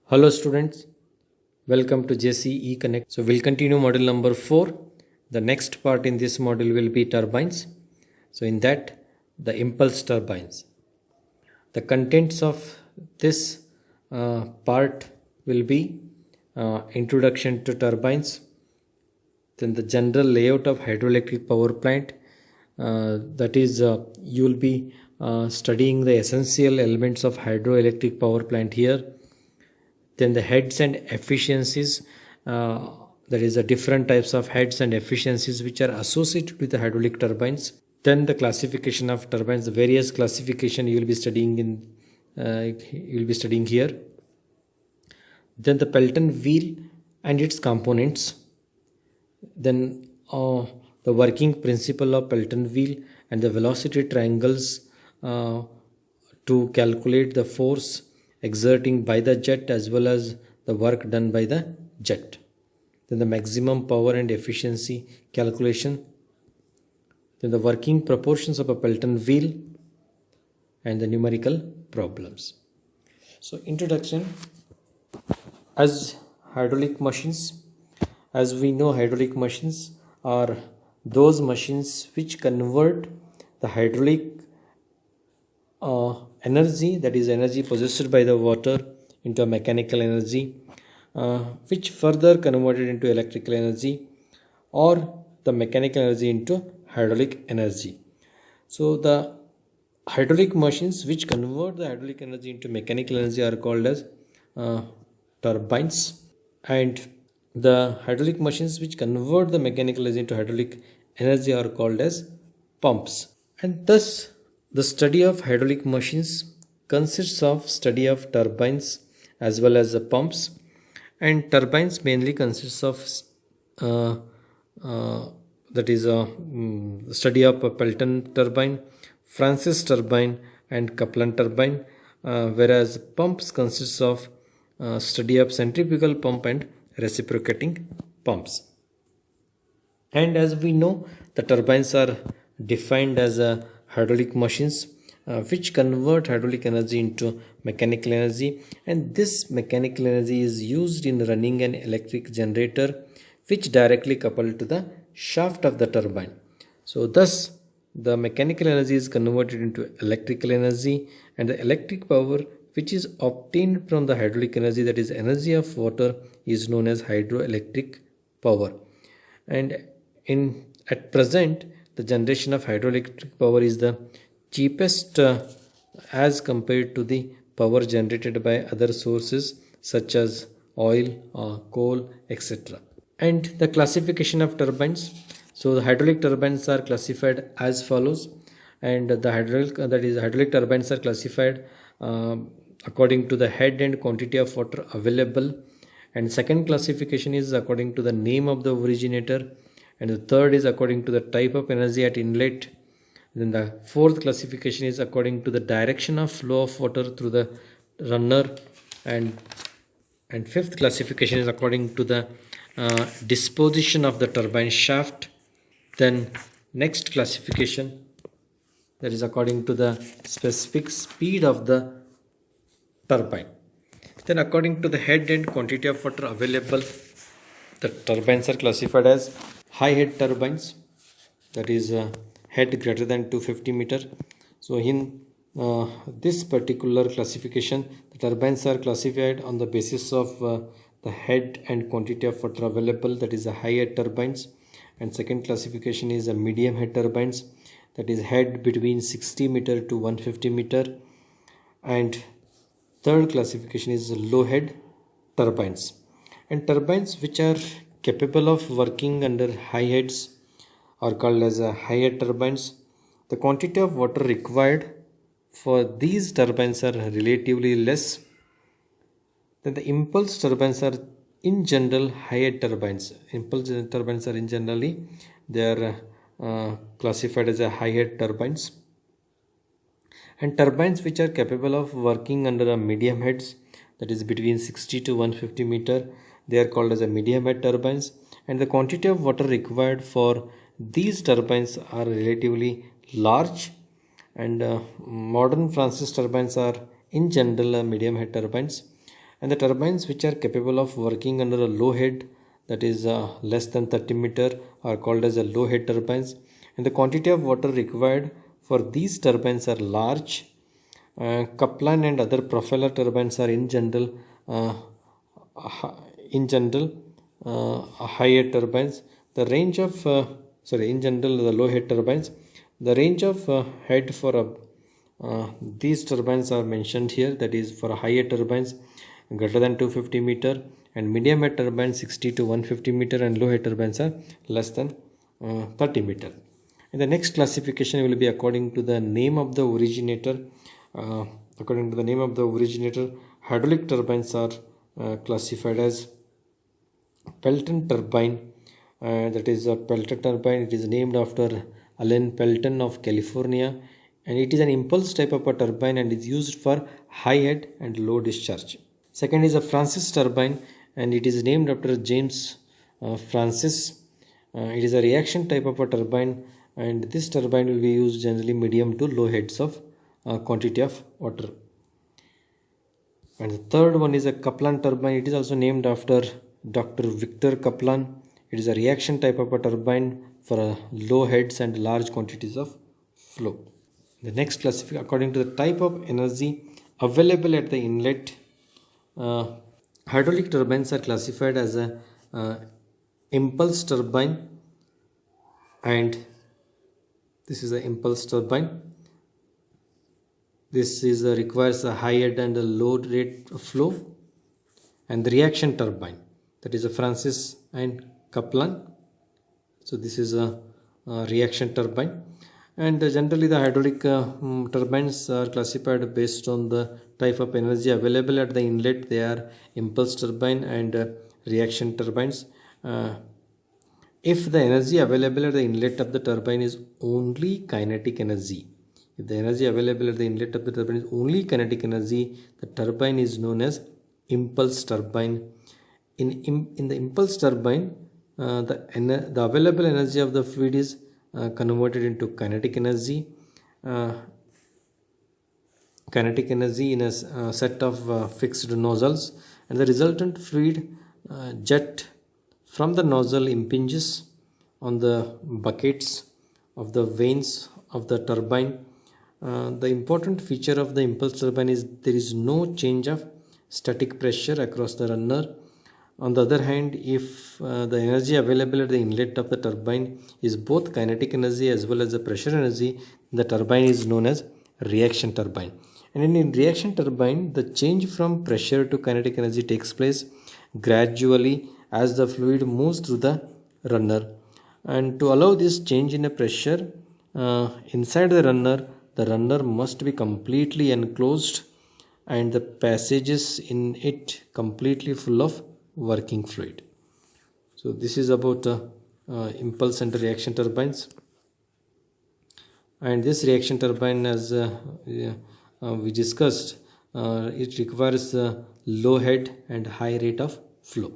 Hello students, welcome to JCE Connect. So we'll continue module number 4. The next part in this module will be turbines. So in that, the impulse turbines. The contents of this part will be introduction to turbines, then the general layout of hydroelectric power plant. That is, you will be studying the essential elements of hydroelectric power plant here. Then the heads and efficiencies, that is the different types of heads and efficiencies which are associated with the hydraulic turbines. Then the classification of turbines, the various classification you will be studying here. Then the Pelton wheel and its components. Then the working principle of Pelton wheel and the velocity triangles to calculate the force exerting by the jet as well as the work done by the jet. Then the maximum power and efficiency calculation. Then the working proportions of a Pelton wheel and the numerical problems. So introduction. As hydraulic machines, as we know, hydraulic machines are those machines which convert the hydraulic energy, that is energy possessed by the water, into a mechanical energy, which further converted into electrical energy, or the mechanical energy into hydraulic energy. So the hydraulic machines which convert the hydraulic energy into mechanical energy are called as turbines, and the hydraulic machines which convert the mechanical energy into hydraulic energy are called as pumps. And thus the study of hydraulic machines consists of study of turbines as well as the pumps, and turbines mainly consists of study of a Pelton turbine, Francis turbine and Kaplan turbine, whereas pumps consists of study of centrifugal pump and reciprocating pumps. And as we know, the turbines are defined as hydraulic machines which convert hydraulic energy into mechanical energy, and this mechanical energy is used in running an electric generator which directly coupled to the shaft of the turbine. So thus the mechanical energy is converted into electrical energy, and the electric power which is obtained from the hydraulic energy, that is energy of water, is known as hydroelectric power. And at present, the generation of hydroelectric power is the cheapest as compared to the power generated by other sources such as oil, coal, etc. And the classification of turbines. So the hydraulic turbines are classified as follows, and the hydraulic turbines are classified according to the head and quantity of water available, and second classification is according to the name of the originator, and the third is according to the type of energy at inlet. Then the fourth classification is according to the direction of flow of water through the runner, and fifth classification is according to the disposition of the turbine shaft. Then next classification, that is according to the specific speed of the turbine. Then according to the head and quantity of water available, the turbines are classified as high head turbines, that is head greater than 250 meter. So in this particular classification, the turbines are classified on the basis of the head and quantity of water available, that is the high head turbines, and second classification is a medium head turbines, that is head between 60 meter to 150 meter, and third classification is low head turbines. And turbines which are capable of working under high heads are called as high head turbines. The quantity of water required for these turbines are relatively less. Then the impulse turbines are in general high head turbines. Impulse turbines are in generally, they are classified as high head turbines. And turbines which are capable of working under a medium heads, that is between 60 to 150 meter, they are called as a medium head turbines, and the quantity of water required for these turbines are relatively large, and modern Francis turbines are in general medium head turbines, And the turbines which are capable of working under a low head, that is less than 30 meter, are called as a low head turbines. And the quantity of water required for these turbines are large. Kaplan and other propeller turbines are in general high head turbines. The range of in general the low head turbines. The range of head for these turbines are mentioned here, that is for high head turbines greater than 250 meter, and medium head turbines 60 to 150 meter, and low head turbines are less than 30 meter. And the next classification will be according to the name of the originator. According to the name of the originator, hydraulic turbines are classified as Pelton turbine. That is a Pelton turbine. It is named after Allen Pelton of California, and it is an impulse type of a turbine and is used for high head and low discharge. Second is a Francis turbine, and it is named after James Francis. It is a reaction type of a turbine, and this turbine will be used generally medium to low heads of quantity of water. And the third one is a Kaplan turbine. It is also named after Dr. Victor Kaplan. It is a reaction type of a turbine for low heads and large quantities of flow. The next classification, according to the type of energy available at the inlet, hydraulic turbines are classified as a impulse turbine, and this is an impulse turbine. This is requires a high head and a low rate of flow. And the reaction turbine, that is a Francis and Kaplan. So this is a reaction turbine. And generally the hydraulic turbines are classified based on the type of energy available at the inlet. They are impulse turbine and reaction turbines. If the energy available at the inlet of the turbine is only kinetic energy, if the energy available at the inlet of the turbine is only kinetic energy, the turbine is known as impulse turbine. In the impulse turbine, the available energy of the fluid is converted into kinetic energy. Kinetic energy in a set of fixed nozzles, and the resultant fluid jet from the nozzle impinges on the buckets of the vanes of the turbine. The important feature of the impulse turbine is there is no change of static pressure across the runner. On the other hand, if the energy available at the inlet of the turbine is both kinetic energy as well as the pressure energy, the turbine is known as reaction turbine. And in reaction turbine, the change from pressure to kinetic energy takes place gradually as the fluid moves through the runner. And to allow this change in a pressure inside the runner must be completely enclosed and the passages in it completely full of working fluid. So this is about impulse and reaction turbines. And this reaction turbine, as we discussed, it requires low head and high rate of flow.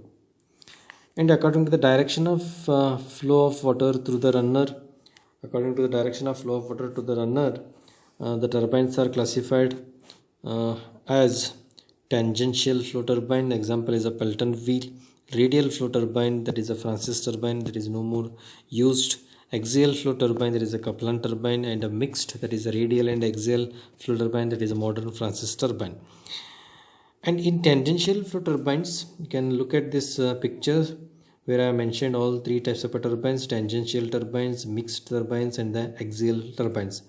And according to the direction of flow of water through the runner, the turbines are classified as tangential flow turbine. Example is a Pelton wheel. Radial flow turbine, that is a Francis turbine, that is no more used. Axial flow turbine, that is a Kaplan turbine, and a mixed, that is a radial and axial flow turbine, that is a modern Francis turbine. And in tangential flow turbines, you can look at this picture where I mentioned all three types of turbines: tangential turbines, mixed turbines, and the axial turbines.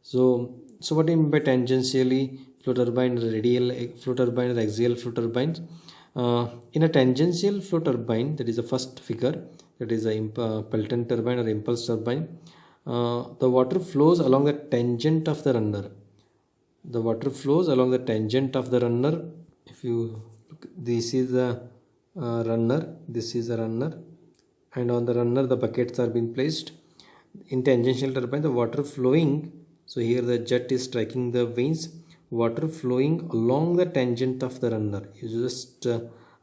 So what do you mean by tangentially flow turbine, radial flow turbine, or axial flow turbines? In a tangential flow turbine, that is the first figure, that is a Pelton turbine or impulse turbine, the water flows along the tangent of the runner. If you look, this is the runner, and on the runner the buckets are being placed. In tangential turbine, the water flowing, so here the jet is striking the vanes, water flowing along the tangent of the runner. You just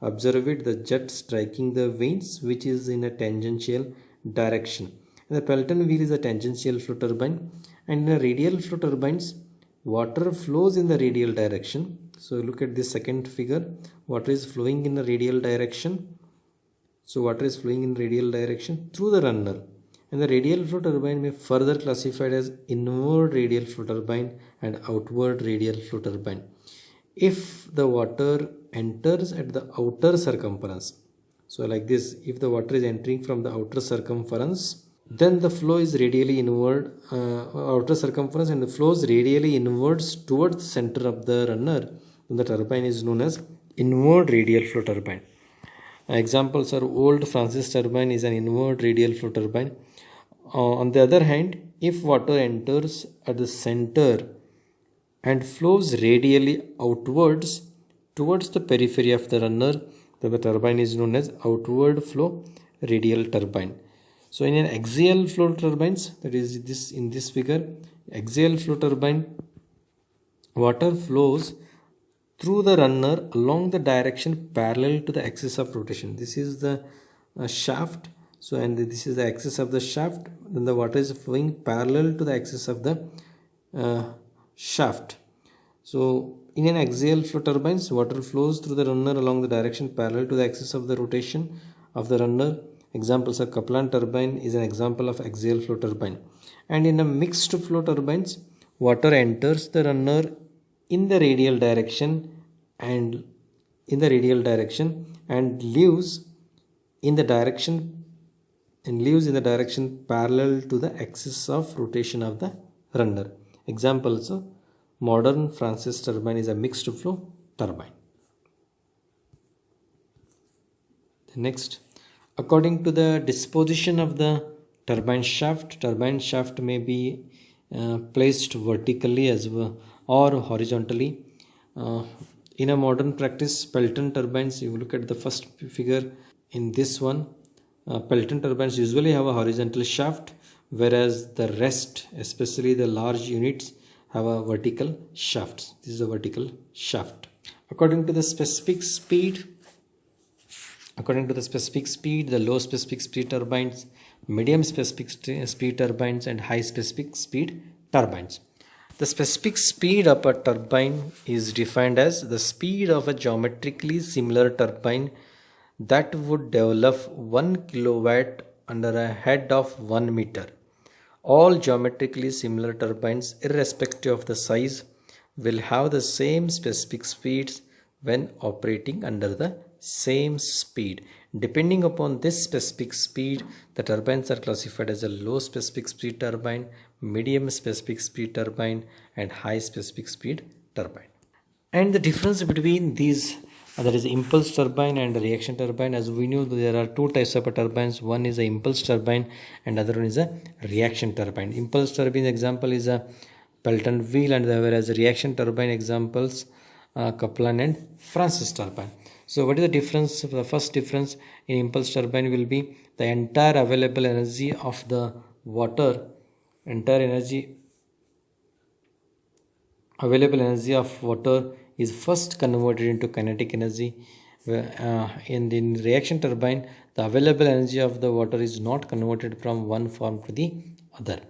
observe it, the jet striking the vanes which is in a tangential direction. And the Pelton wheel is a tangential flow turbine, and in a radial flow turbines, water flows in the radial direction. So look at this second figure. Water is flowing in a radial direction. So water is flowing in radial direction through the runner, and the radial flow turbine may further classified as inward radial flow turbine and outward radial flow turbine. If the water enters at the outer circumference, so like this, if the water is entering from the outer circumference, then the flow is radially inward, outer circumference, and the flows radially inwards towards the center of the runner, then the turbine is known as inward radial flow turbine. Examples are old Francis turbine is an inward radial flow turbine. On the other hand, if water enters at the center and flows radially outwards towards the periphery of the runner, then the turbine is known as outward flow radial turbine. So in an axial flow turbines, that is this in this figure, axial flow turbine, water flows through the runner along the direction parallel to the axis of rotation. This is the shaft. So and this is the axis of the shaft. Then the water is flowing parallel to the axis of the shaft. So in an axial flow turbines, water flows through the runner along the direction parallel to the axis of the rotation of the runner. Examples are Kaplan turbine is an example of axial flow turbine. And in a mixed flow turbines, water enters the runner in the radial direction and leaves in the direction parallel to the axis of rotation of the runner. Examples of modern Francis turbine is a mixed flow turbine. The next, according to the disposition of the turbine shaft may be placed vertically as well or horizontally. In a modern practice, Pelton turbines, you look at the first figure in this one, Pelton turbines usually have a horizontal shaft, whereas the rest, especially the large units, have a vertical shaft. This is a vertical shaft. According to the specific speed, the low specific speed turbines, medium specific speed turbines, and high specific speed turbines. The specific speed of a turbine is defined as the speed of a geometrically similar turbine that would develop 1 kilowatt under a head of 1 meter. All geometrically similar turbines, irrespective of the size, will have the same specific speeds when operating under the same speed. Depending upon this specific speed, the turbines are classified as a low specific speed turbine, medium specific speed turbine, and high specific speed turbine. And the difference between these, that is impulse turbine and reaction turbine, as we know there are two types of turbines. One is a impulse turbine and other one is a reaction turbine. Impulse turbine example is a Pelton wheel, and whereas reaction turbine examples Kaplan and Francis turbine. So what is the difference? The first difference in impulse turbine will be the entire available energy of the water, available energy of water is first converted into kinetic energy. In the reaction turbine, the available energy of the water is not converted from one form to the other.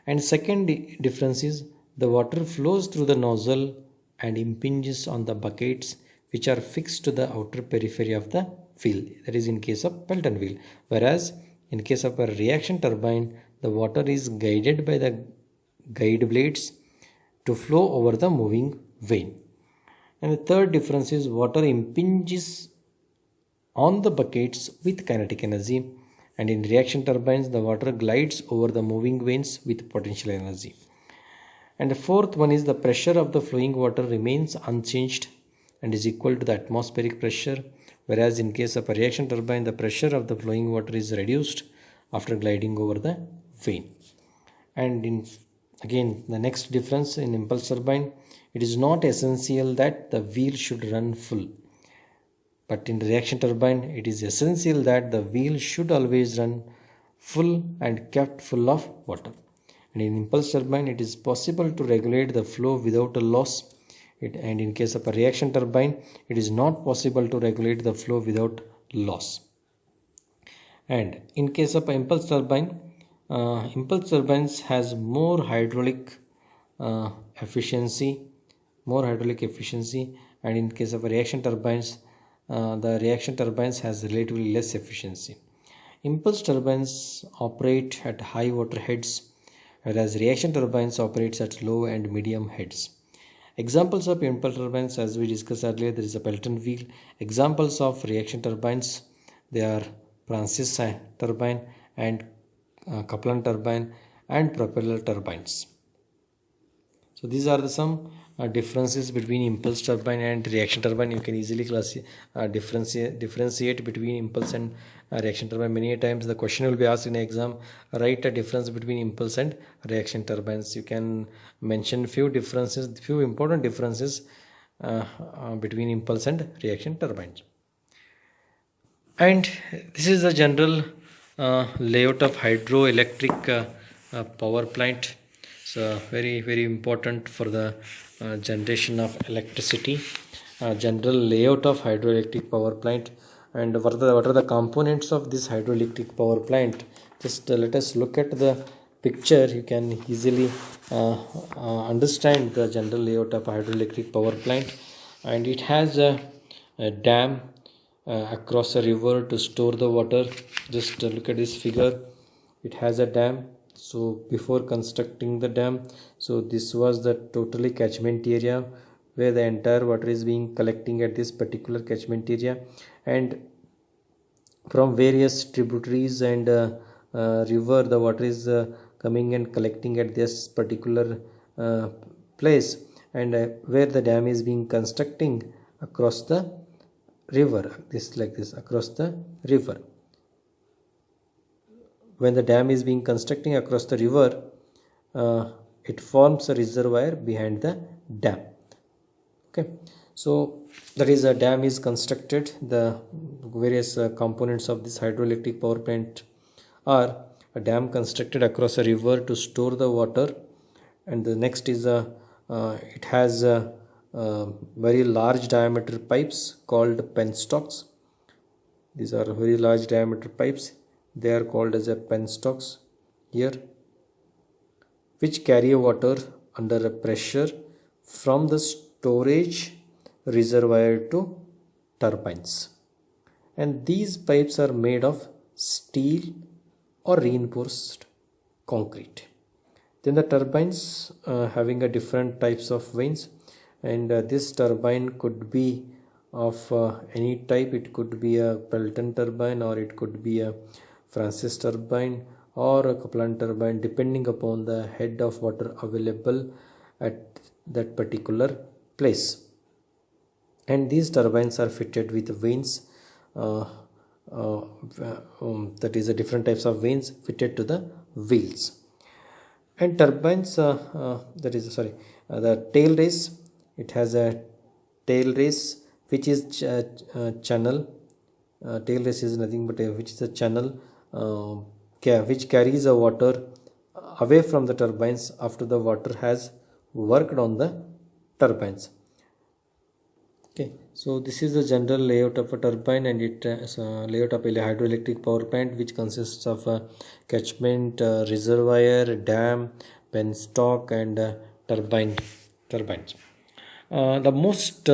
And second difference is the water flows through the nozzle and impinges on the buckets which are fixed to the outer periphery of the wheel. That is in case of Pelton wheel. Whereas in case of a reaction turbine, the water is guided by the guide blades to flow over the moving vane. And the third difference is water impinges on the buckets with kinetic energy, and in reaction turbines the water glides over the moving vanes with potential energy. And the fourth one is the pressure of the flowing water remains unchanged and is equal to the atmospheric pressure, whereas in case of a reaction turbine the pressure of the flowing water is reduced after gliding over the vane. And again the next difference in impulse turbine, it is not essential that the wheel should run full, but in reaction turbine it is essential that the wheel should always run full and kept full of water. And in impulse turbine it is possible to regulate the flow without a loss, and in case of a reaction turbine it is not possible to regulate the flow without loss. And in case of impulse turbine, impulse turbines has more hydraulic efficiency and in case of reaction turbines, the reaction turbines has relatively less efficiency. Impulse turbines operate at high water heads, whereas reaction turbines operates at low and medium heads. Examples of impulse turbines, as we discussed earlier, there is a Pelton wheel. Examples of reaction turbines, they are Francis turbine and Kaplan turbine and propeller turbines. So these are some differences between impulse turbine and reaction turbine. You can easily differentiate between impulse and reaction turbine. Many times the question will be asked in exam, write a difference between impulse and reaction turbines. You can mention few important differences between impulse and reaction turbines. And this is the general layout of hydroelectric power plant. So very important for the generation of electricity. General layout of hydroelectric power plant, and what are the components of this hydroelectric power plant. Just let us look at the picture. You can easily understand the general layout of hydroelectric power plant. And it has a dam across a river to store the water. Just look at this figure. It has a dam. So before constructing the dam, so this was the totally catchment area where the entire water is being collecting at this particular catchment area, and from various tributaries and river, the water is coming and collecting at this particular place, and where the dam is being constructing across the river, across the river. When the dam is being constructing across the river, it forms a reservoir behind the dam. Okay, so that is, a dam is constructed. The various components of this hydroelectric power plant are a dam constructed across a river to store the water, and the next is it has very large diameter pipes called penstocks. These are very large diameter pipes. They are called as a penstocks here, which carry water under a pressure from the storage reservoir to turbines. And these pipes are made of steel or reinforced concrete. Then the turbines having a different types of vanes, and this turbine could be of any type. It could be a Pelton turbine, or it could be a Francis turbine or a Kaplan turbine, depending upon the head of water available at that particular place. And these turbines are fitted with vanes, that is a different types of vanes fitted to the wheels. And turbines, the tail race, it has a tail race which is channel. Tail race is nothing but which is a channel which carries the water away from the turbines after the water has worked on the turbines. Okay, so this is the general layout of a turbine, and it is a layout of a hydroelectric power plant, which consists of a catchment, reservoir, dam, penstock, and turbines. The most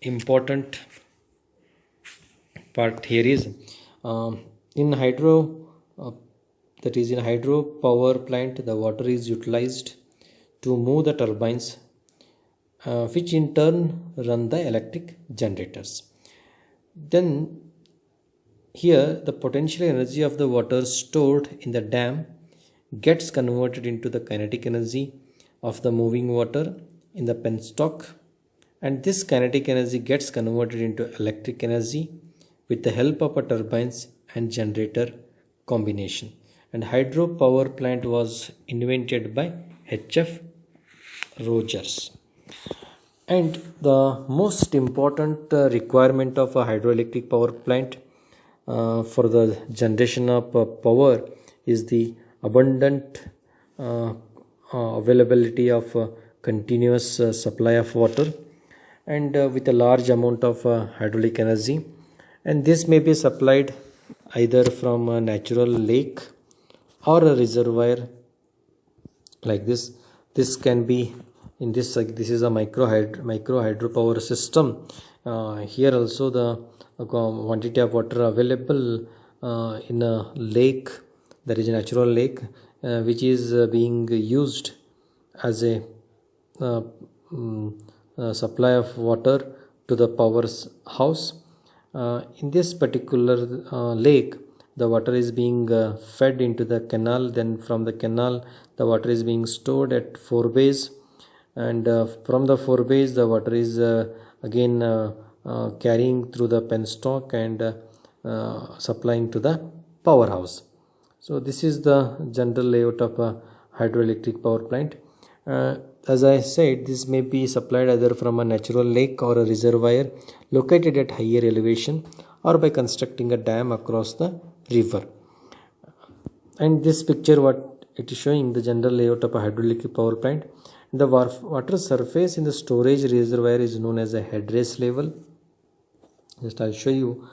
important part here is in hydro power plant, the water is utilized to move the turbines, which in turn run the electric generators. Then here the potential energy of the water stored in the dam gets converted into the kinetic energy of the moving water in the penstock, and this kinetic energy gets converted into electric energy with the help of a turbines and generator combination. And hydro power plant was invented by H.F. Rogers. And the most important requirement of a hydroelectric power plant for the generation of power is the abundant availability of continuous supply of water, and with a large amount of hydraulic energy. And this may be supplied either from a natural lake or a reservoir like this. This can be in this this is a micro hydropower system. Here also the quantity of water available in a lake, there is a natural lake which is being used as a supply of water to the power house. In this particular lake, the water is being fed into the canal. Then from the canal, the water is being stored at 4 bays, and from the 4 bays, the water is again carrying through the penstock and supplying to the powerhouse. So this is the general layout of a hydroelectric power plant. As I said, this may be supplied either from a natural lake or a reservoir located at higher elevation, or by constructing a dam across the river. And this picture, what it is showing, the general layout of a hydroelectric power plant. The water surface in the storage reservoir is known as a headrace level. Just I'll show you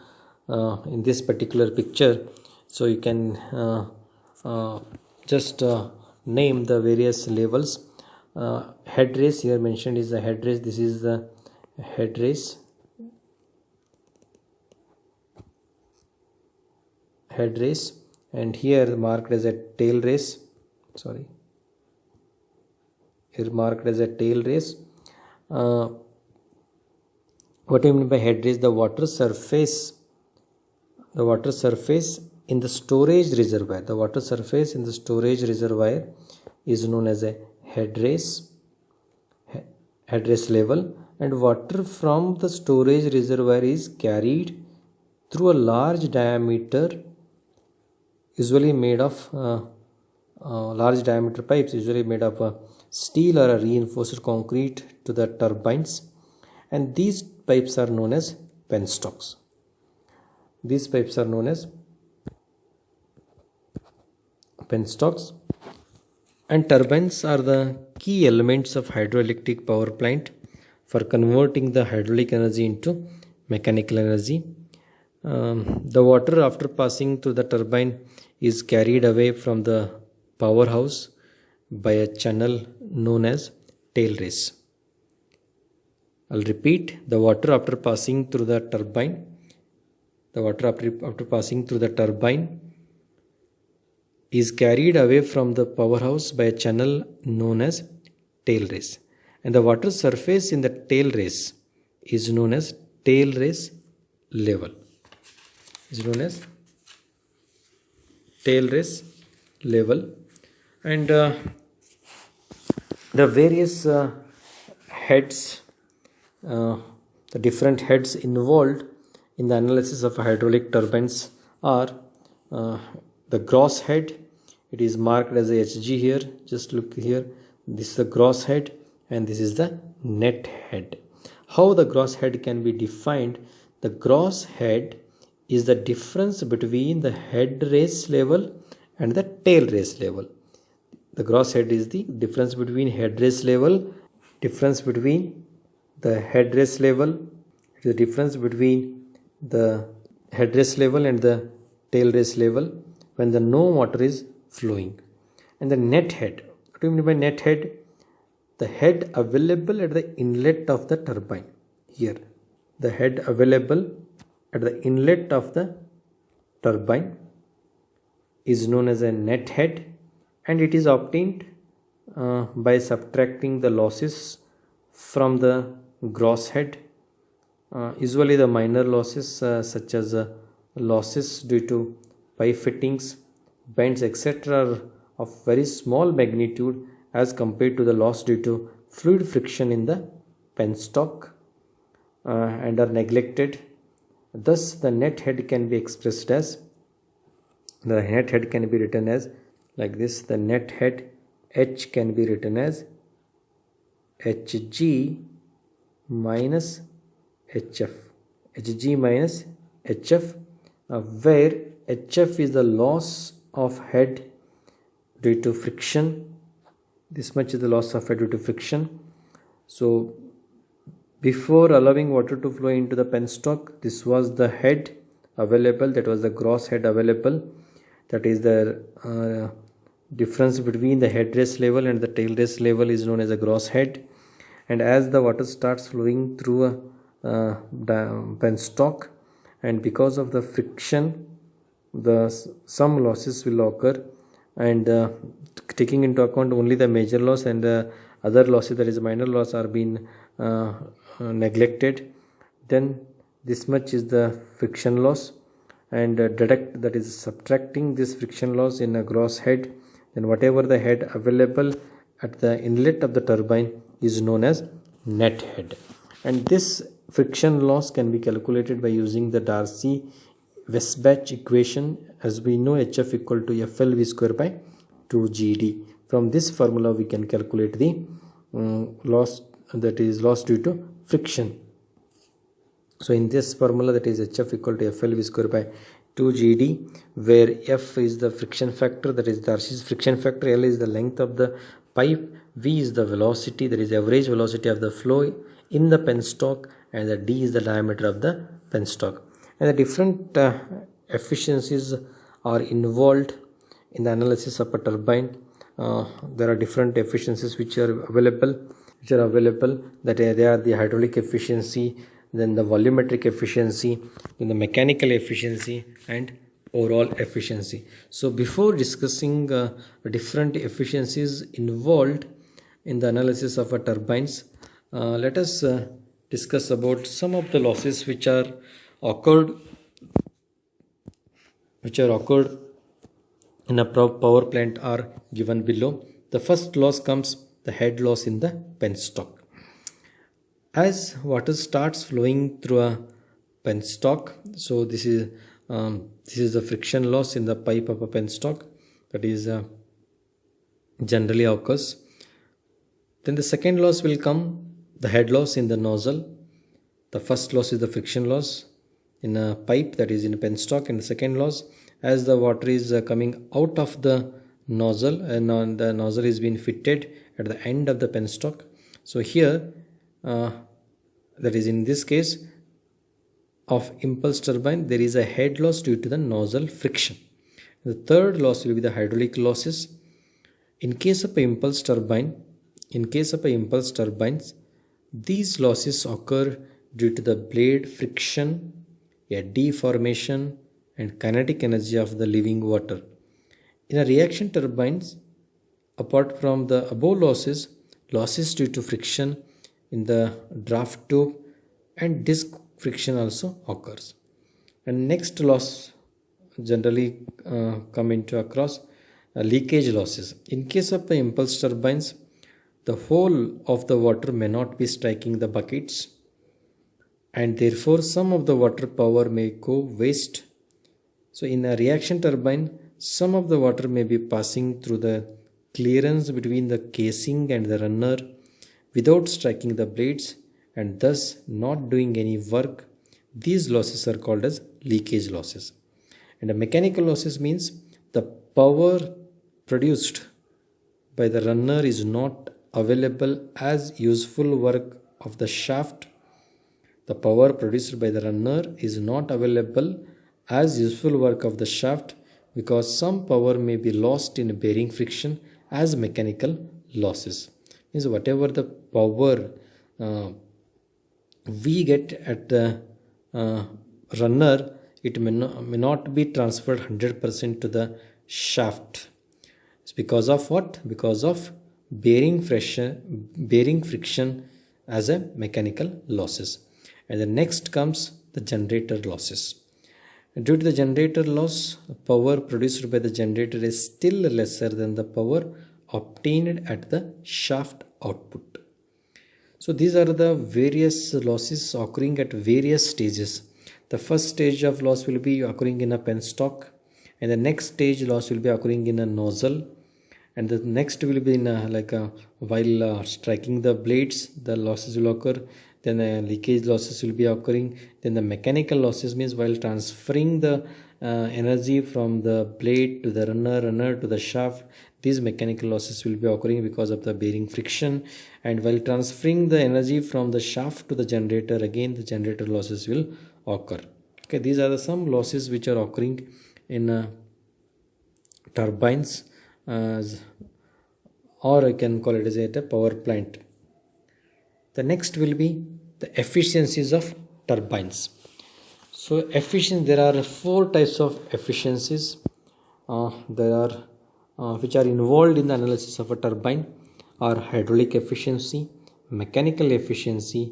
in this particular picture, so you can just name the various levels. Headrace here mentioned is the headrace. This is the headrace. And here marked as a tail race. Here marked as a tail race. What do you mean by headrace? The water surface in the storage reservoir. The water surface in the storage reservoir is known as a headrace level, and water from the storage reservoir is carried through a large diameter, usually made of large diameter pipes, usually made of steel or a reinforced concrete, to the turbines, and these pipes are known as penstocks. And turbines are the key elements of hydroelectric power plant for converting the hydraulic energy into mechanical energy. The water, after passing through the turbine, is carried away from the powerhouse by a channel known as tail race. I'll repeat: the water after passing through the turbine, is carried away from the powerhouse by a channel known as tail race, and the water surface in the tail race is known as tail race level. And the various heads, the different heads involved in the analysis of hydraulic turbines are the gross head. It is marked as a HG here. Just look here. This is the gross head and this is the net head. How the gross head can be defined? The gross head is the difference between the head race level and the tail race level. The gross head is the difference between head race level, difference between the head race level, the difference between the head race level and the tail race level when the no water is flowing. And the net head, what do you mean by net head? The head available at the inlet of the turbine. Here, the head available at the inlet of the turbine is known as a net head, and it is obtained by subtracting the losses from the gross head. Usually the minor losses such as losses due to pipe fittings, bends, etc. are of very small magnitude as compared to the loss due to fluid friction in the penstock and are neglected. Thus the net head can be expressed as, the net head can be written as like this. The net head H can be written as Hg minus Hf. Hg minus Hf, where Hf is the loss of head due to friction. This much is the loss of head due to friction. So before allowing water to flow into the penstock, this was the head available, that was the gross head available. That is the difference between the head race level and the tail race level is known as a gross head. and as the water starts flowing through the penstock, and because of the friction, some losses will occur, and taking into account only the major loss, and other losses, that is minor loss, are being neglected, then this much is the friction loss, and deduct, that is subtracting this friction loss in a gross head, then whatever the head available at the inlet of the turbine is known as net head. And this friction loss can be calculated by using the Darcy-Weisbach equation. As we know, HF equal to FLV square by 2GD. From this formula we can calculate the loss, that is loss due to friction. So in this formula, that is HF equal to FLV square by 2GD, where F is the friction factor, that is Darcy's friction factor, L is the length of the pipe, V is the velocity, that is average velocity of the flow in the penstock, and the D is the diameter of the penstock. And the different efficiencies are involved in the analysis of a turbine. There are different efficiencies which are available, that they are the hydraulic efficiency, then the volumetric efficiency, then the mechanical efficiency, and overall efficiency. So before discussing different efficiencies involved in the analysis of a turbines, let us discuss about some of the losses which are occurred in a power plant are given below. The first loss comes the head loss in the penstock. As water starts flowing through a penstock, so this is the friction loss in the pipe of a penstock, that is generally occurs. Then the second loss will come, the head loss in the nozzle. The first loss is the friction loss in a pipe, that is in a penstock, and the second loss as the water is coming out of the nozzle, and the nozzle is being fitted at the end of the penstock. So here that is in this case of impulse turbine, there is a head loss due to the nozzle friction. The third loss will be the hydraulic losses. In case of impulse turbines, these losses occur due to the blade friction, a deformation, and kinetic energy of the living water. In a reaction turbines, apart from the above losses due to friction in the draft tube and disc friction also occurs. And next loss generally come into across leakage losses. In case of the impulse turbines, the whole of the water may not be striking the buckets, and therefore some of the water power may go waste. So in a reaction turbine, some of the water may be passing through the clearance between the casing and the runner without striking the blades, and thus not doing any work. These losses are called as leakage losses. And the mechanical losses means the power produced by the runner is not available as useful work of the shaft. The power produced by the runner is not available as useful work of the shaft because some power may be lost in bearing friction as mechanical losses. Means whatever the power we get at the runner, it may not be transferred 100% to the shaft. It's because of what? Because of bearing friction as a mechanical losses. And the next comes the generator losses. Due to the generator loss, power produced by the generator is still lesser than the power obtained at the shaft output. So these are the various losses occurring at various stages. The first stage of loss will be occurring in a penstock, and the next stage loss will be occurring in a nozzle, and the next will be in while striking the blades, the losses will occur. Then leakage losses will be occurring. Then the mechanical losses means while transferring the energy from the blade to the runner to the shaft, these mechanical losses will be occurring because of the bearing friction. And while transferring the energy from the shaft to the generator, again the generator losses will occur. Okay, these are some losses which are occurring in turbines, or I can call it as a power plant. The next will be the efficiencies of turbines. So there are four types of efficiencies which are involved in the analysis of a turbine are hydraulic efficiency, mechanical efficiency,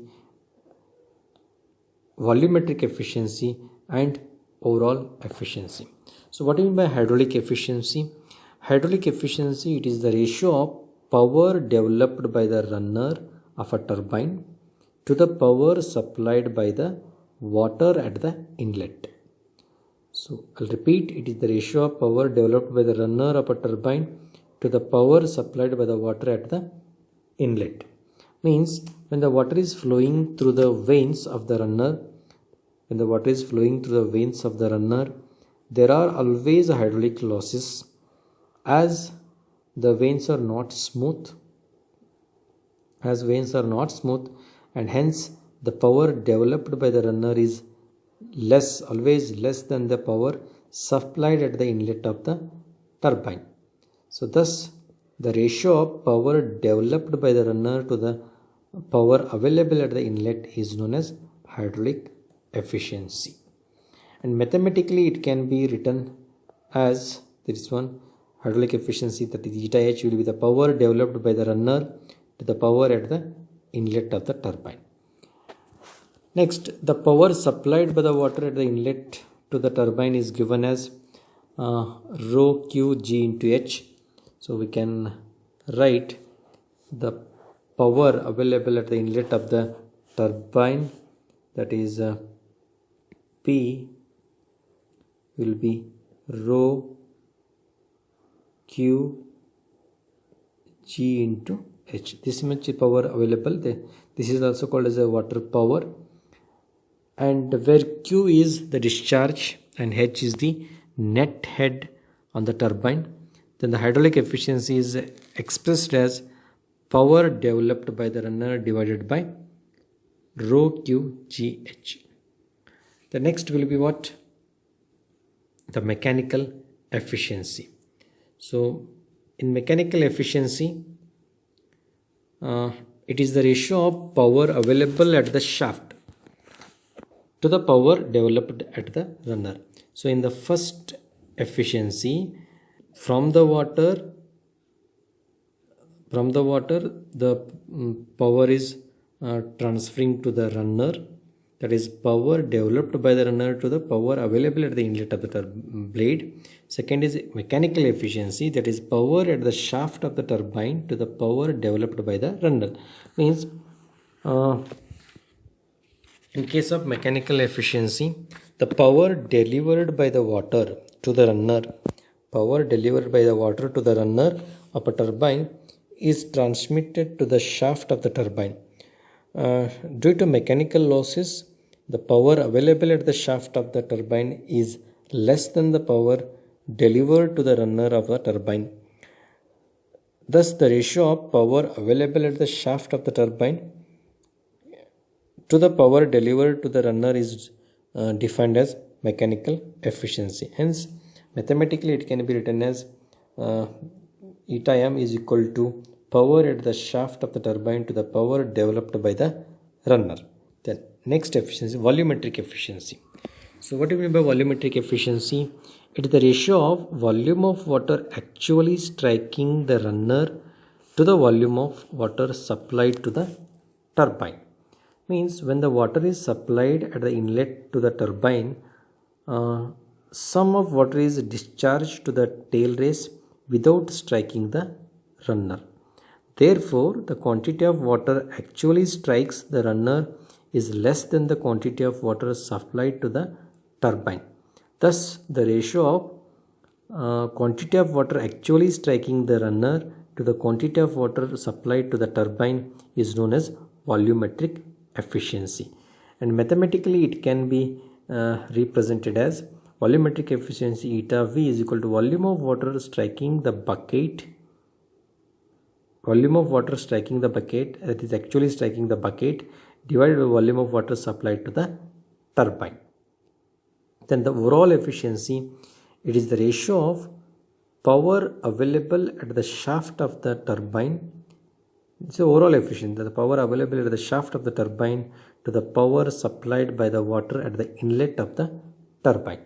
volumetric efficiency and overall efficiency. So what do you mean by hydraulic efficiency? Hydraulic efficiency, it is the ratio of power developed by the runner of a turbine to the power supplied by the water at the inlet. So I'll repeat, it is the ratio of power developed by the runner of a turbine to the power supplied by the water at the inlet. Means when the water is flowing through the veins of the runner, there are always hydraulic losses as the veins are not smooth, and hence the power developed by the runner is always less than the power supplied at the inlet of the turbine. So thus the ratio of power developed by the runner to the power available at the inlet is known as hydraulic efficiency. And mathematically it can be written as this one, hydraulic efficiency, that is eta H will be the power developed by the runner to the power at the inlet of the turbine. Next, the power supplied by the water at the inlet to the turbine is given as rho Q G into H. So we can write the power available at the inlet of the turbine, that is P will be rho Q G into H. This much power available. This is also called as a water power. And where Q is the discharge and H is the net head on the turbine, then the hydraulic efficiency is expressed as power developed by the runner divided by rho Q G H. The next will be what? The mechanical efficiency. So in mechanical efficiency, it is the ratio of power available at the shaft to the power developed at the runner. So in the first efficiency, from the water the power is transferring to the runner, that is power developed by the runner to the power available at the inlet of the blade. Second is mechanical efficiency, that is power at the shaft of the turbine to the power developed by the runner. Means in case of mechanical efficiency, the power delivered by the water to the runner of a turbine is transmitted to the shaft of the turbine. Due to mechanical losses, the power available at the shaft of the turbine is less than the power delivered to the runner of the turbine. Thus, the ratio of power available at the shaft of the turbine to the power delivered to the runner is defined as mechanical efficiency. Hence, mathematically it can be written as eta m is equal to power at the shaft of the turbine to the power developed by the runner. Then next efficiency, volumetric efficiency. So what do you mean by volumetric efficiency? It is the ratio of volume of water actually striking the runner to the volume of water supplied to the turbine. Means when the water is supplied at the inlet to the turbine, some of water is discharged to the tail race without striking the runner. Therefore, the quantity of water actually strikes the runner is less than the quantity of water supplied to the turbine. Thus, the ratio of quantity of water actually striking the runner to the quantity of water supplied to the turbine is known as volumetric efficiency. And mathematically it can be represented as volumetric efficiency eta V is equal to volume of water striking the bucket, that is actually striking the bucket, divided by volume of water supplied to the turbine. Then the overall efficiency, it is the ratio of power available at the shaft of the turbine So overall efficiency, the power available at the shaft of the turbine to the power supplied by the water at the inlet of the turbine.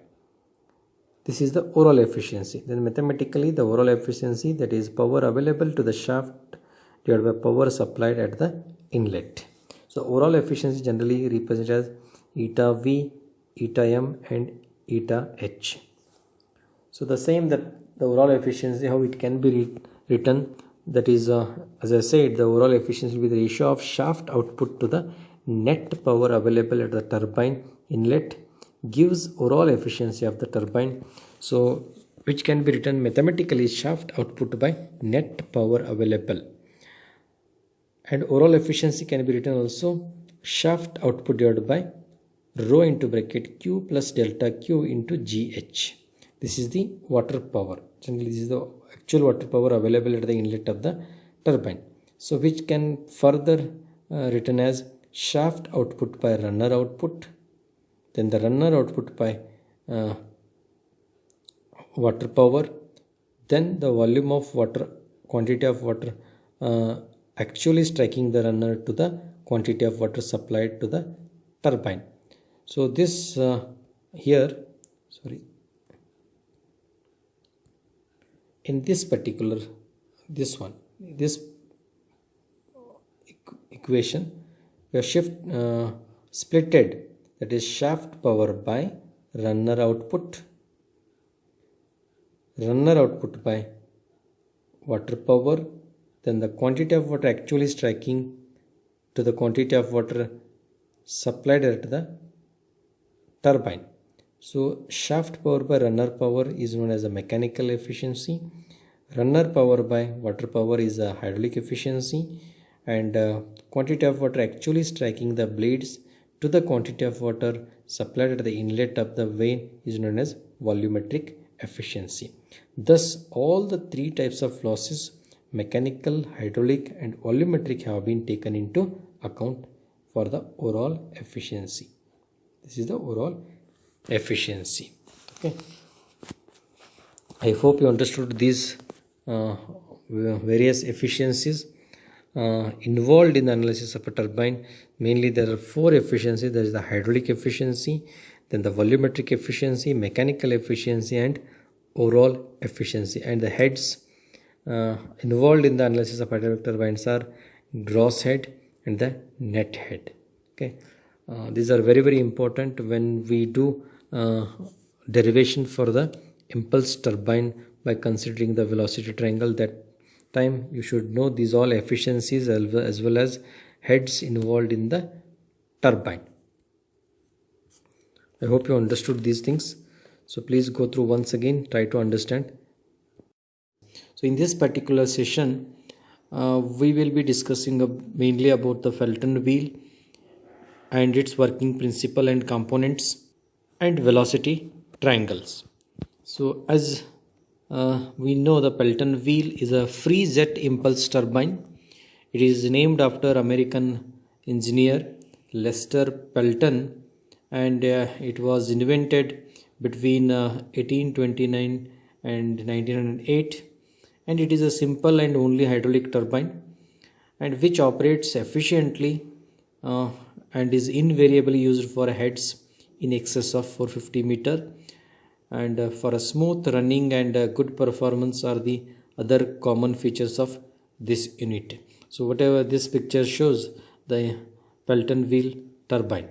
This is the overall efficiency. Then mathematically the overall efficiency, that is power available to the shaft divided by power supplied at the inlet. So overall efficiency generally represented as eta V, eta M and eta H. So the same, that the overall efficiency, how it can be written, that is as I said, the overall efficiency will be the ratio of shaft output to the net power available at the turbine inlet gives overall efficiency of the turbine. So which can be written mathematically shaft output by net power available, and overall efficiency can be written also shaft output divided by rho into bracket Q plus delta Q into GH. This is the water power. Generally, this is the actual water power available at the inlet of the turbine. So which can further written as shaft output by runner output, then the runner output by water power, then the volume of water, quantity of water actually striking the runner to the quantity of water supplied to the turbine. So this in this particular this equation, we have splitted, that is shaft power by runner output by water power, then the quantity of water actually striking to the quantity of water supplied at the turbine. So shaft power by runner power is known as a mechanical efficiency, runner power by water power is a hydraulic efficiency, and quantity of water actually striking the blades to the quantity of water supplied at the inlet of the vane is known as volumetric efficiency. Thus all the three types of losses, mechanical, hydraulic and volumetric, have been taken into account for the overall efficiency. This is the overall efficiency. Okay, I hope you understood these various efficiencies involved in the analysis of a turbine. Mainly there are four efficiencies. There is the hydraulic efficiency, then the volumetric efficiency, mechanical efficiency and overall efficiency. And the heads involved in the analysis of hydraulic turbines are gross head and the net head. Okay, these are very important when we do derivation for the impulse turbine by considering the velocity triangle. That time you should know these all efficiencies as well as heads involved in the turbine. I hope you understood these things. So please go through once again, try to understand. So in this particular session we will be discussing mainly about the Fulton wheel and its working principle and components and velocity triangles. So as we know, the Pelton wheel is a free jet impulse turbine. It is named after American engineer Lester Pelton, and it was invented between 1829 and 1908, and it is a simple and only hydraulic turbine and which operates efficiently and is invariably used for heads in excess of 450 meter, and for a smooth running and good performance are the other common features of this unit. So whatever this picture shows, the Pelton wheel turbine,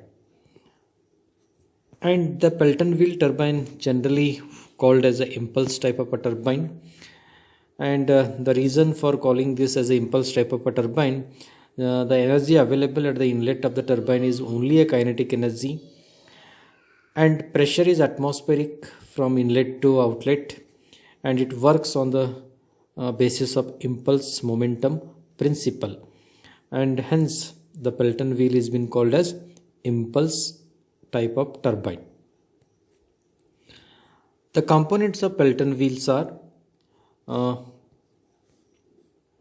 and the Pelton wheel turbine generally called as an impulse type of a turbine, and the reason for calling this as an impulse type of a turbine, the energy available at the inlet of the turbine is only a kinetic energy, and pressure is atmospheric from inlet to outlet, and it works on the basis of impulse momentum principle, and hence the Pelton wheel is been called as impulse type of turbine. The components of Pelton wheels are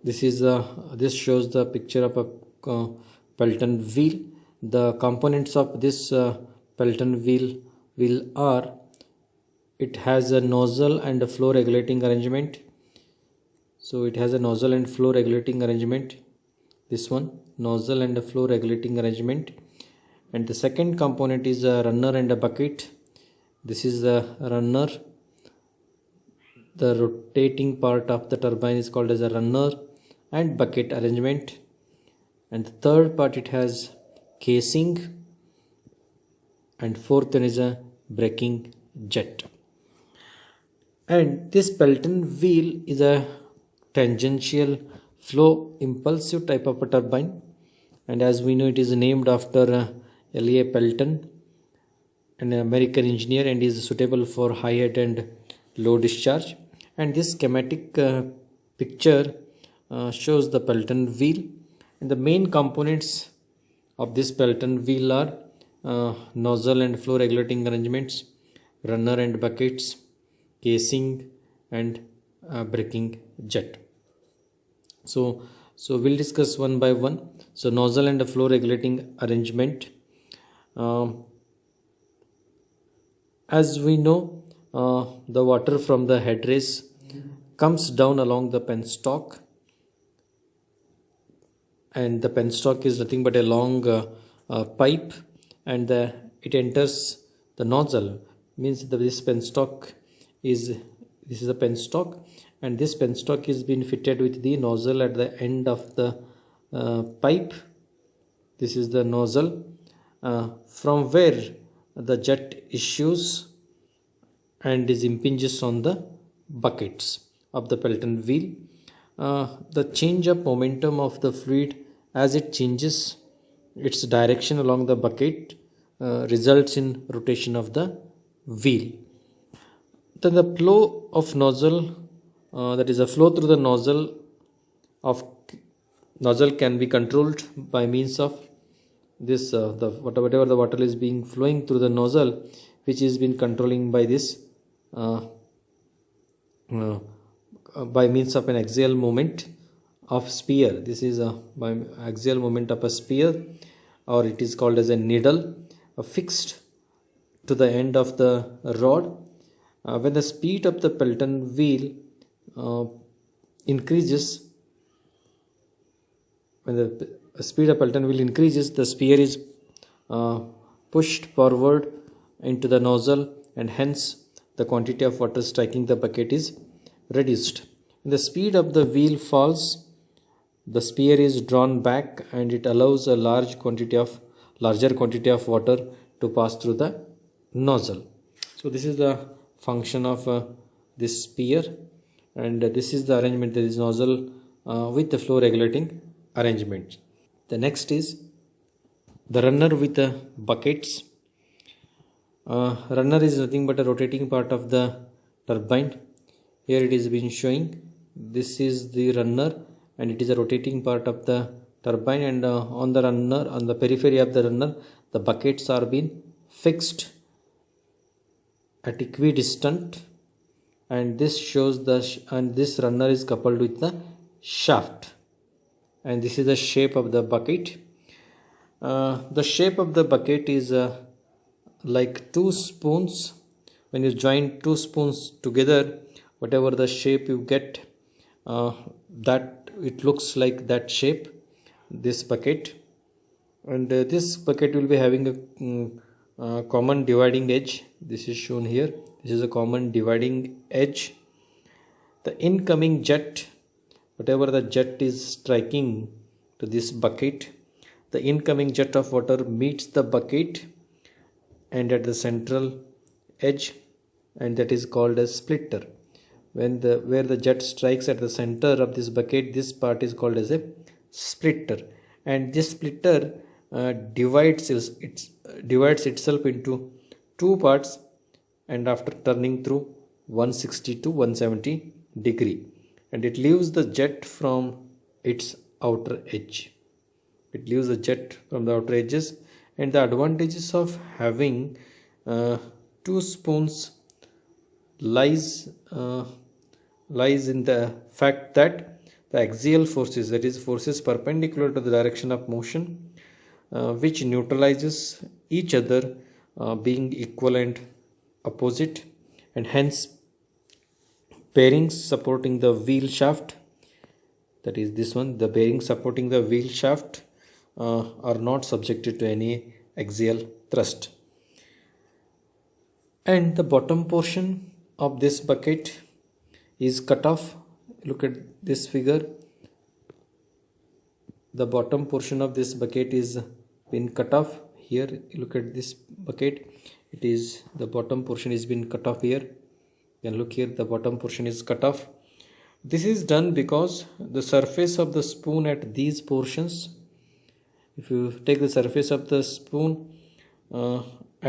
this shows the picture of a Pelton wheel. The components of this Pelton wheel are: it has a nozzle and a flow regulating arrangement. So it has a nozzle and flow regulating arrangement. this one, nozzle and a flow regulating arrangement. And the second component is a runner and a bucket. This is the runner. The rotating part of the turbine is called as a runner and bucket arrangement. And the third part, it has casing, and fourth one is a braking jet. And this Pelton wheel is a tangential flow impulsive type of a turbine, and as we know, it is named after L.A. Pelton, an American engineer, and is suitable for high head and low discharge. And this schematic picture shows the Pelton wheel, and the main components of this Pelton wheel are nozzle and flow regulating arrangements, runner and buckets, casing, and braking jet. So we'll discuss one by one. So nozzle and flow regulating arrangement. As we know, the water from the head race comes down along the penstock, and the penstock is nothing but a long pipe, and it enters the nozzle. Means that this penstock is a penstock, and this penstock is been fitted with the nozzle at the end of the pipe. This is the nozzle from where the jet issues and is impinges on the buckets of the Pelton wheel. The change of momentum of the fluid as it changes its direction along the bucket results in rotation of the wheel. Then the flow of nozzle, that is a flow through the nozzle can be controlled by means of this whatever the water is being flowing through the nozzle, which is been controlling by this by means of an axial moment of spear. This is by axial moment of a spear, or it is called as a needle fixed to the end of the rod. When the speed of the Pelton wheel increases, when the speed of Pelton wheel increases, the spear is pushed forward into the nozzle, and hence the quantity of water striking the bucket is reduced. When the speed of the wheel falls, the spear is drawn back, and it allows a larger quantity of water to pass through the nozzle. So this is the function of this spear, and this is the arrangement. There is nozzle with the flow regulating arrangement. The next is the runner with the buckets. Runner is nothing but a rotating part of the turbine. Here it is been showing. This is the runner, and it is a rotating part of the turbine, and on the runner, on the periphery of the runner, the buckets are being fixed at equidistant, and this shows and this runner is coupled with the shaft, and this is the shape of the bucket. The shape of the bucket is like two spoons. When you join two spoons together, whatever the shape you get, that it looks like that shape, this bucket. And this bucket will be having a common dividing edge. This is shown here. This is a common dividing edge. The incoming jet, whatever the jet is striking to this bucket, the incoming jet of water meets the bucket and at the central edge, and that is called as splitter. Where the jet strikes at the center of this bucket, this part is called as a splitter, and this splitter divides itself into two parts, and after turning through 160 to 170 degree, and it leaves the jet from its outer edge. It leaves the jet from the outer edges, and the advantages of having two spoons lies in the fact that the axial forces, that is forces perpendicular to the direction of motion, which neutralizes each other, being equal and opposite, and hence pairings supporting the wheel shaft, that is this one. The bearings supporting the wheel shaft are not subjected to any axial thrust. And the bottom portion of this bucket is cut off. Look at this figure. The bottom portion of this bucket is been cut off. Here look at this bucket, it is the bottom portion is been cut off here. You can look here, the bottom portion is cut off. This is done because the surface of the spoon at these portions, if you take the surface of the spoon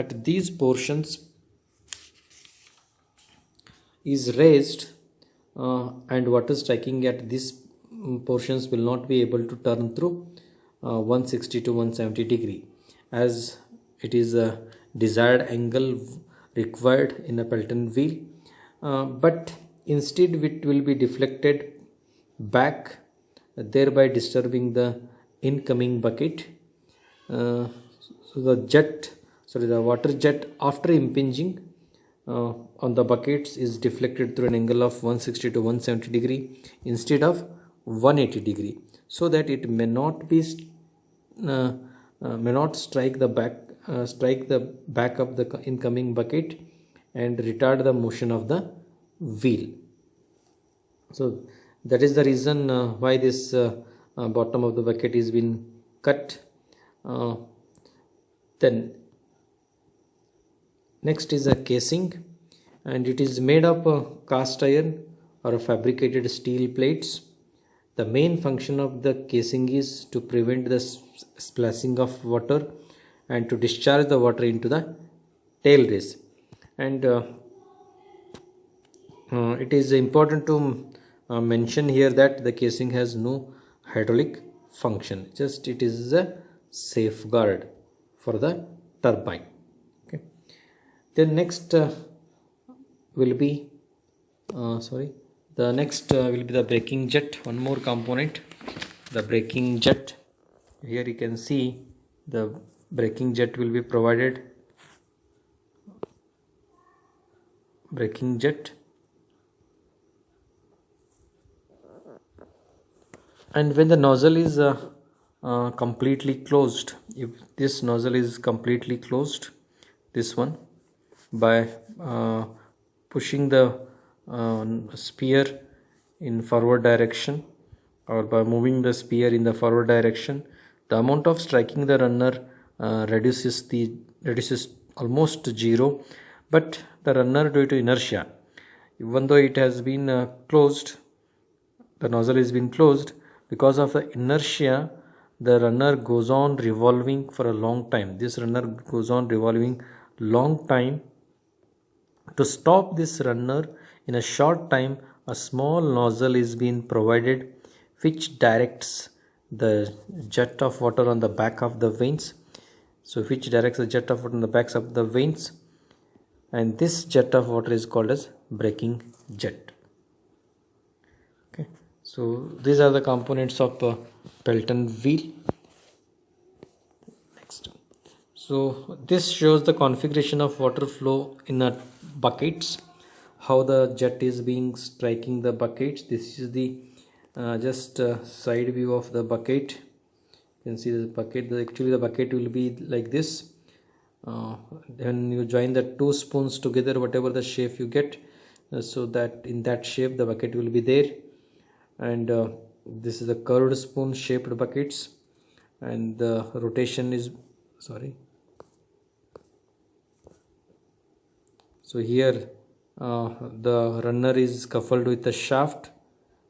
at these portions is raised, and water striking at these portions will not be able to turn through 160 to 170 degree, as it is a desired angle required in a Pelton wheel, but instead it will be deflected back, thereby disturbing the incoming bucket. So the water jet after impinging on the buckets is deflected through an angle of 160 to 170 degree instead of 180 degree, so that it may not be strike the back of the incoming bucket and retard the motion of the wheel. So that is the reason why this bottom of the bucket is been cut. Then next is a casing, and it is made of cast iron or fabricated steel plates. The main function of the casing is to prevent the splashing of water and to discharge the water into the tail race. And it is important to mention here that the casing has no hydraulic function, just it is a safeguard for the turbine. Okay. Then next will be the braking jet, one more component, the braking jet. Here you can see the braking jet will be provided. Braking jet, and when the nozzle is completely closed, if this nozzle is completely closed, this one, by pushing the spear in forward direction or by moving the spear in the forward direction, the amount of striking the runner reduces almost to zero. But the runner, due to inertia, even though it has been closed, the nozzle has been closed, because of the inertia the runner goes on revolving for a long time. This runner goes on revolving long time. To stop this runner in a short time, a small nozzle is being provided which directs the jet of water on the back of the vanes. So which directs the jet of water on the backs of the vanes, and this jet of water is called as braking jet. Okay, so these are the components of Pelton wheel. Next, so this shows the configuration of water flow in a buckets, how the jet is being striking the buckets. This is the side view of the bucket. You can see the bucket. Actually the bucket will be like this. Then you join the two spoons together, whatever the shape you get, so that in that shape the bucket will be there. And this is the curved spoon shaped buckets, and the rotation is so here the runner is coupled with the shaft.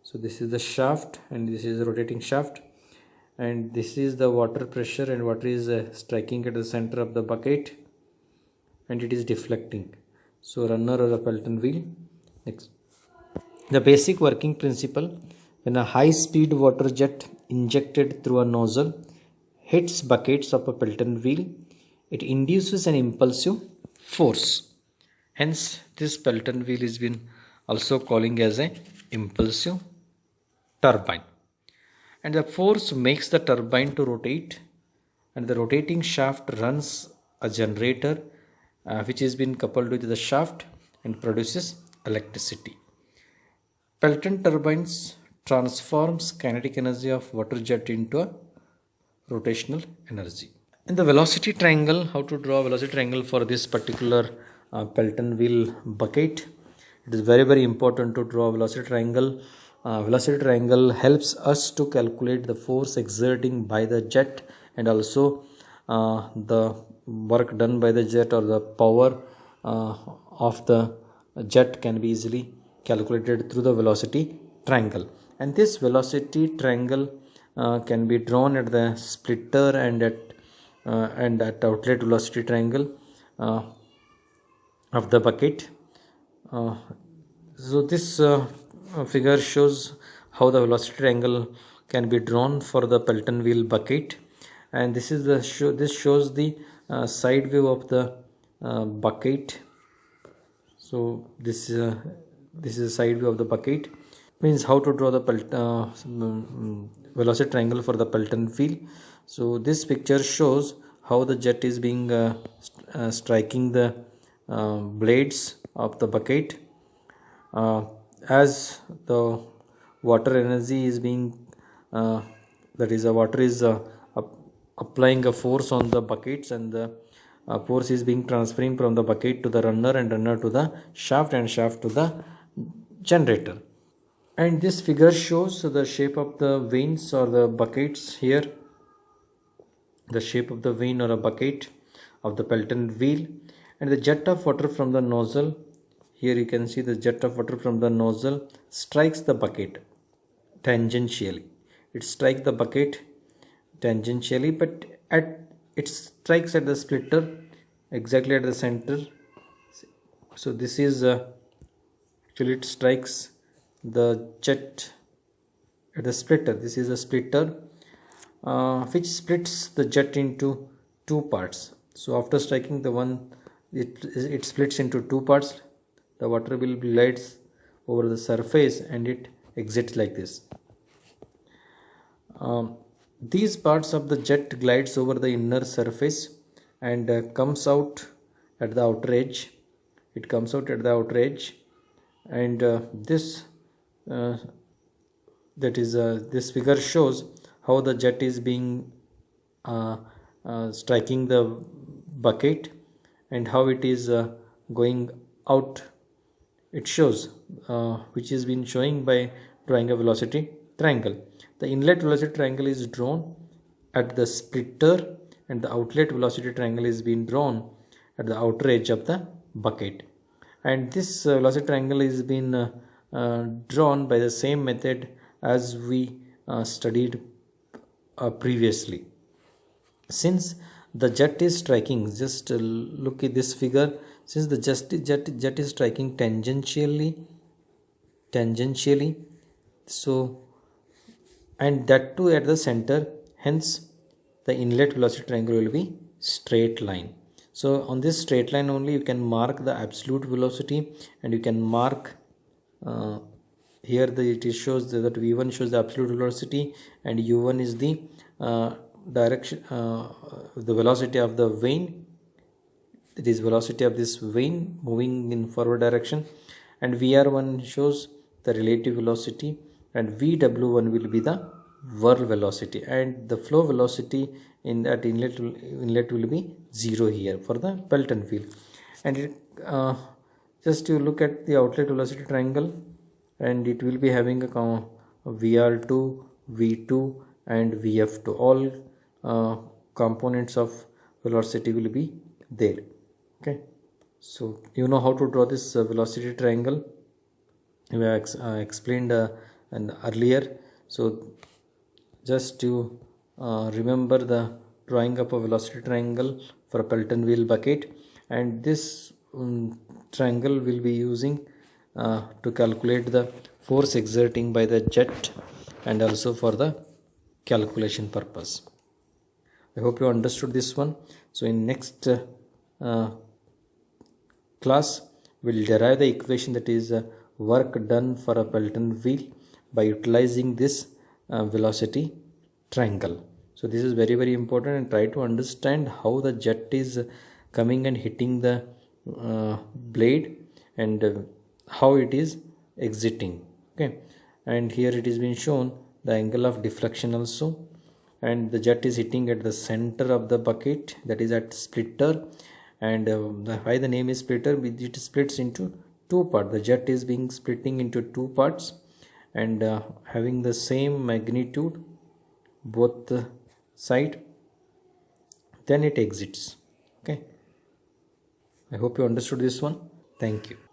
So this is the shaft and this is the rotating shaft, and this is the water pressure, and water is striking at the center of the bucket and it is deflecting. So runner or a Pelton wheel. Next, the basic working principle: when a high speed water jet injected through a nozzle hits buckets of a Pelton wheel, it induces an impulsive force. Hence this Pelton wheel is been also calling as a impulsive turbine, and the force makes the turbine to rotate, and the rotating shaft runs a generator which has been coupled with the shaft and produces electricity. Pelton turbines transforms kinetic energy of water jet into a rotational energy. In the velocity triangle, how to draw a velocity triangle for this particular Pelton wheel bucket? It is very important to draw a velocity triangle. Velocity triangle helps us to calculate the force exerting by the jet, and also the work done by the jet, or the power of the jet can be easily calculated through the velocity triangle. And this velocity triangle can be drawn at the splitter and at outlet velocity triangle of the bucket. So this figure shows how the velocity triangle can be drawn for the Pelton wheel bucket, and this is the this shows the side view of the bucket. So this is the side view of the bucket. Means how to draw the velocity triangle for the Pelton wheel. So this picture shows how the jet is being striking the blades of the bucket. As the water energy is being that is, the water is applying a force on the buckets, and the force is being transferring from the bucket to the runner, and runner to the shaft, and shaft to the generator. And this figure shows the shape of the vanes or the buckets here. The shape of the vane or a bucket of the Pelton wheel, and the jet of water from the nozzle. Here you can see the jet of water from the nozzle strikes the bucket tangentially. It strikes the bucket tangentially, but it strikes at the splitter exactly at the center. So this is actually it strikes the jet at the splitter. This is a splitter which splits the jet into two parts. So after striking the one, it splits into two parts. The water will glides over the surface and it exits like this. These parts of the jet glides over the inner surface and comes out at the outer edge. It comes out at the outer edge, and this figure shows how the jet is being striking the bucket and how it is going out. It shows which is been showing by drawing a velocity triangle. The inlet velocity triangle is drawn at the splitter, and the outlet velocity triangle is being drawn at the outer edge of the bucket. And this velocity triangle is been drawn by the same method as we studied previously. Since the jet is striking, just look at this figure. Since the jet is striking tangentially, so, and that too at the center, hence the inlet velocity triangle will be straight line. So on this straight line only you can mark the absolute velocity, and you can mark here it shows that V1 shows the absolute velocity, and U1 is the direction, the velocity of the vane. It is velocity of this vane moving in forward direction, and VR1 shows the relative velocity, and VW1 will be the whirl velocity, and the flow velocity in that inlet will be 0 here for the Pelton wheel. And just you look at the outlet velocity triangle, and it will be having a VR2, V2 and VF2. All components of velocity will be there. Okay, so you know how to draw this velocity triangle. We have explained earlier. So just to remember the drawing up a velocity triangle for a Pelton wheel bucket, and this triangle will be using to calculate the force exerting by the jet, and also for the calculation purpose. I hope you understood this one. So in next class we'll derive the equation, that is work done for a Pelton wheel by utilizing this velocity triangle. So this is very important, and try to understand how the jet is coming and hitting the blade, and how it is exiting. Okay, and here it is been shown the angle of deflection also, and the jet is hitting at the center of the bucket, that is at splitter, and why the name is splitter, it splits into two parts. The jet is being splitting into two parts and having the same magnitude both the side, then it exits. Okay, I hope you understood this one. Thank you.